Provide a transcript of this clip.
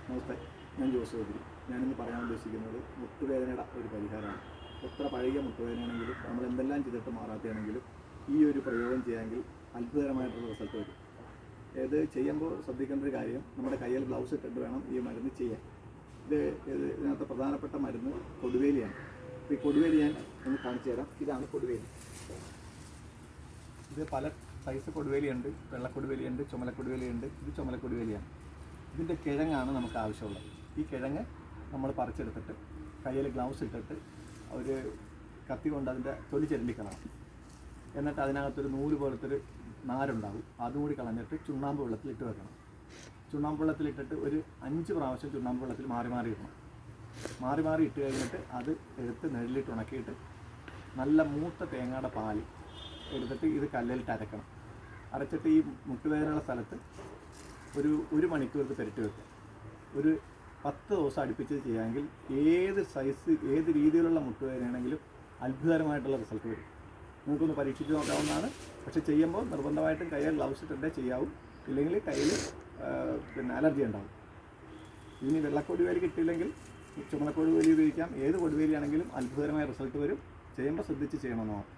നമസ്തേ, ഞാൻ ജോസ് ചൗധരി. ഞാനിന്ന് പറയാൻ ഉദ്ദേശിക്കുന്നത് മുട്ടുവേദനയുടെ ഒരു പരിഹാരമാണ്. എത്ര പഴകിയ മുട്ടുവേദനയാണെങ്കിലും നമ്മൾ എന്തെല്ലാം ചെയ്തിട്ട് മാറാത്തയാണെങ്കിലും ഈ ഒരു പ്രയോഗം ചെയ്യാമെങ്കിൽ അത്ഭുതകരമായിട്ടുള്ള റിസൾട്ട് വരും. ഇത് ചെയ്യുമ്പോൾ ശ്രദ്ധിക്കേണ്ട ഒരു കാര്യം, നമ്മുടെ കയ്യിൽ ഗ്ലൗസ് ഇട്ടിട്ട് വേണം ഈ മരുന്ന് ചെയ്യാൻ. ഇതിനകത്ത് പ്രധാനപ്പെട്ട മരുന്ന് കൊടുവേലിയാണ്. അപ്പോൾ ഈ കൊടുവേലി ഞാൻ ഒന്ന് കാണിച്ചു തരാം. ഇതാണ് കൊടുവേലി. ഇത് പല സൈസ് കൊടുവേലിയുണ്ട്. വെള്ളക്കൊടുവേലിയുണ്ട്, ചുമലക്കൊടുവേലിയുണ്ട്. ഇത് ചുമലക്കൊടുവേലിയാണ്. ഇതിൻ്റെ കിഴങ്ങാണ് നമുക്ക് ആവശ്യമുള്ളത്. ഈ കിഴങ്ങ് നമ്മൾ പറിച്ചെടുത്തിട്ട് കയ്യിൽ ഗ്ലൗസ് ഇട്ടിട്ട് ഒരു കത്തി കൊണ്ട് അതിൻ്റെ തൊലി ചിരണ്ടിക്കളണം. എന്നിട്ട് അതിനകത്തൊരു നൂല് പോലത്തൊരു നാരുണ്ടാകും. അതും കൂടി കളഞ്ഞിട്ട് ചുണ്ണാമ്പ് വെള്ളത്തിലിട്ട് വെക്കണം. ചുണ്ണാമ്പ് വെള്ളത്തിലിട്ടിട്ട് ഒരു 5 പ്രാവശ്യം ചുണ്ണാമ്പ് വെള്ളത്തിൽ മാറി മാറി ഇടണം. മാറി മാറി ഇട്ട് കഴിഞ്ഞിട്ട് അത് എടുത്ത് നെല്ലിട്ട് ഉണക്കിയിട്ട് നല്ല മൂത്ത തേങ്ങയുടെ പാൽ എടുത്തിട്ട് ഇത് കല്ലിലിട്ട് അരക്കണം. അരച്ചിട്ട് ഈ മുട്ടുവേദനയുള്ള സ്ഥലത്ത് ഒരു മണിക്കൂർ പെരട്ടി വെക്കുക. ഒരു 10 ദിവസം അടുപ്പിച്ച് ചെയ്യാമെങ്കിൽ ഏത് സൈസ് ഏത് രീതിയിലുള്ള മുട്ടുവേദനയാണെങ്കിലും അത്ഭുതകരമായിട്ടുള്ള റിസൾട്ട് വരും. നിങ്ങൾക്കൊന്ന് പരീക്ഷിച്ച് നോക്കാവുന്നതാണ്. പക്ഷേ ചെയ്യുമ്പോൾ നിർബന്ധമായിട്ടും കയ്യിൽ ഗ്ലൗസ് ഇട്ടിട്ടേ ചെയ്യാവൂ. ഇല്ലെങ്കിൽ കയ്യിൽ അലർജി ഉണ്ടാവും. ഇനി വെള്ളക്കൊടുവേലി കിട്ടിയില്ലെങ്കിൽ ചുമലക്കൊടുവേലി ഉപയോഗിക്കാം. ഏത് കൊടുവേലിയാണെങ്കിലും അത്ഭുതകരമായ റിസൾട്ട് വരും. ചെയ്യുമ്പോൾ ശ്രദ്ധിച്ച് ചെയ്യണമെന്ന് മാത്രം.